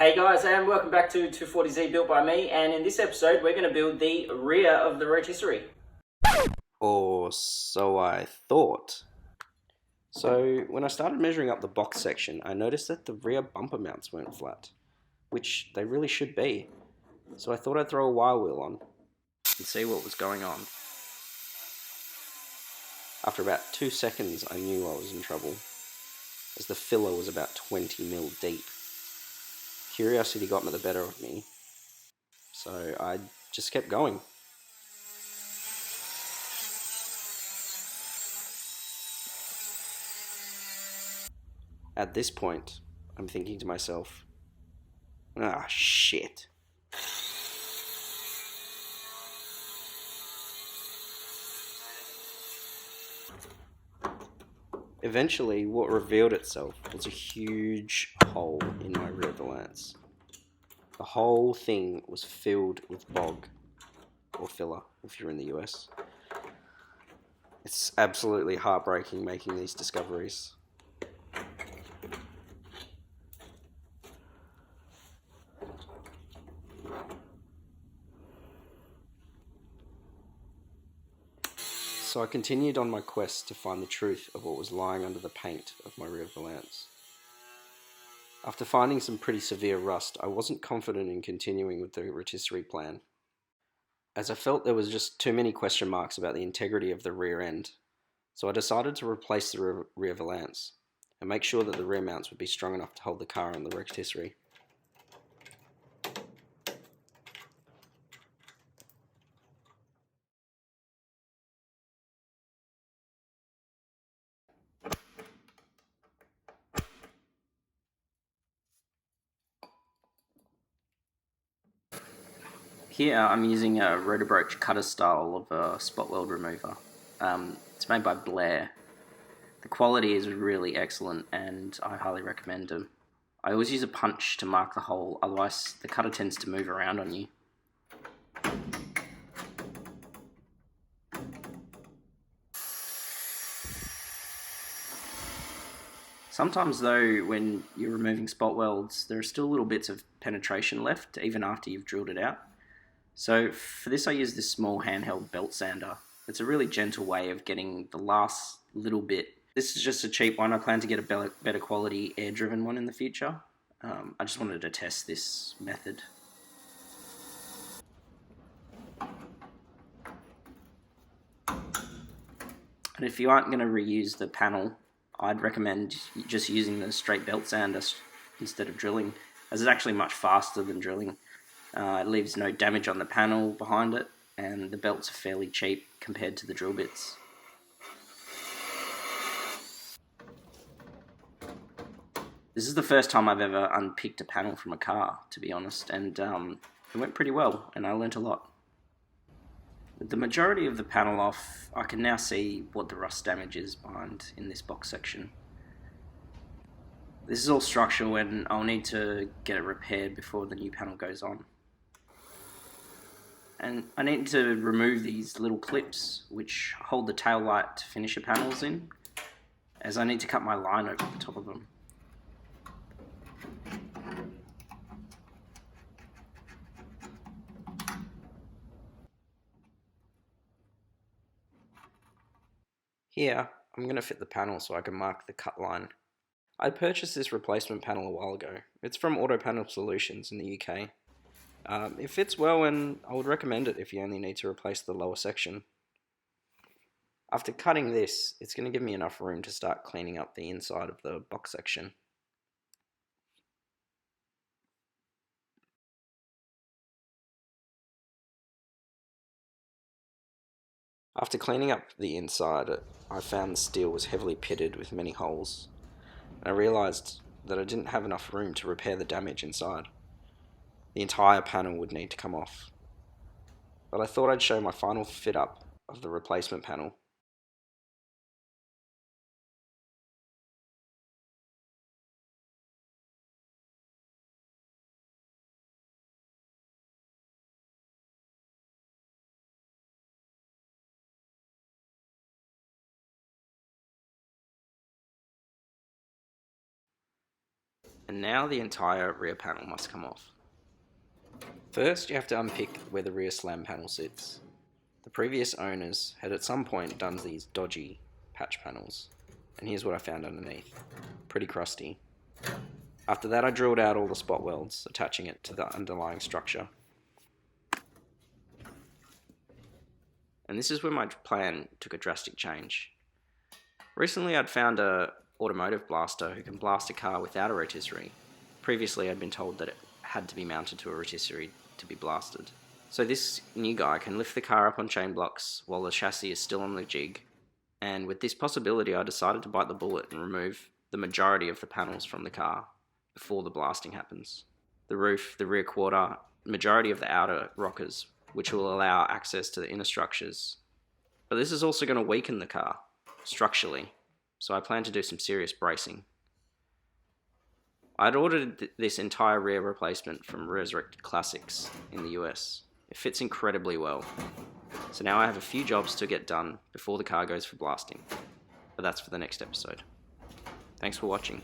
Hey guys, and welcome back to 240z built by me, and in this episode we're going to build the rear of the rotisserie. Or so I thought. So when I started measuring up the box section, I noticed that the rear bumper mounts weren't flat, which they really should be. So I thought I'd throw a wire wheel on and see what was going on. After about 2 seconds, I knew I was in trouble, as the filler was about 20 mil deep. Curiosity got the better of me, so I just kept going. At this point, I'm thinking to myself, ah, shit. Eventually, what revealed itself was a huge hole in my rear Valance. The whole thing was filled with bog, or filler if you're in the US. It's absolutely heartbreaking making these discoveries. So I continued on my quest to find the truth of what was lying under the paint of my rear Valance. After finding some pretty severe rust, I wasn't confident in continuing with the rotisserie plan, as I felt there was just too many question marks about the integrity of the rear end. So I decided to replace the rear Valance and make sure that the rear mounts would be strong enough to hold the car on the rotisserie. Here I'm using a rotobroach cutter style of a spot weld remover. It's made by Blair. The quality is really excellent and I highly recommend them. I always use a punch to mark the hole, otherwise the cutter tends to move around on you. Sometimes though, when you're removing spot welds, there are still little bits of penetration left, even after you've drilled it out. So for this I use this small handheld belt sander. It's a really gentle way of getting the last little bit. This is just a cheap one. I plan to get a better quality air-driven one in the future. I just wanted to test this method. And if you aren't going to reuse the panel, I'd recommend just using the straight belt sander instead of drilling, as it's actually much faster than drilling. It leaves no damage on the panel behind it, and the belts are fairly cheap compared to the drill bits. This is the first time I've ever unpicked a panel from a car, to be honest, and it went pretty well, and I learnt a lot. With the majority of the panel off, I can now see what the rust damage is behind in this box section. This is all structural and I'll need to get it repaired before the new panel goes on. And I need to remove these little clips which hold the tail light finisher panels in, as I need to cut my line over the top of them. Here, I'm going to fit the panel so I can mark the cut line. I purchased this replacement panel a while ago. It's from Auto Panel Solutions in the UK. It fits well and I would recommend it if you only need to replace the lower section. After cutting this, it's going to give me enough room to start cleaning up the inside of the box section. After cleaning up the inside, I found the steel was heavily pitted with many holes, and I realised that I didn't have enough room to repair the damage inside. The entire panel would need to come off. But I thought I'd show my final fit up of the replacement panel. And now the entire rear panel must come off. First, you have to unpick where the rear slam panel sits. The previous owners had at some point done these dodgy patch panels, and here's what I found underneath. Pretty crusty. After that, I drilled out all the spot welds, attaching it to the underlying structure. And this is where my plan took a drastic change. Recently, I'd found a automotive blaster who can blast a car without a rotisserie. Previously, I'd been told that it had to be mounted to a rotisserie to be blasted. So this new guy can lift the car up on chain blocks while the chassis is still on the jig. And with this possibility, I decided to bite the bullet and remove the majority of the panels from the car before the blasting happens. The roof, the rear quarter, majority of the outer rockers, which will allow access to the inner structures. But this is also going to weaken the car, structurally, so I plan to do some serious bracing. I'd ordered this entire rear replacement from Resurrected Classics in the US. It fits incredibly well. So now I have a few jobs to get done before the car goes for blasting. But that's for the next episode. Thanks for watching.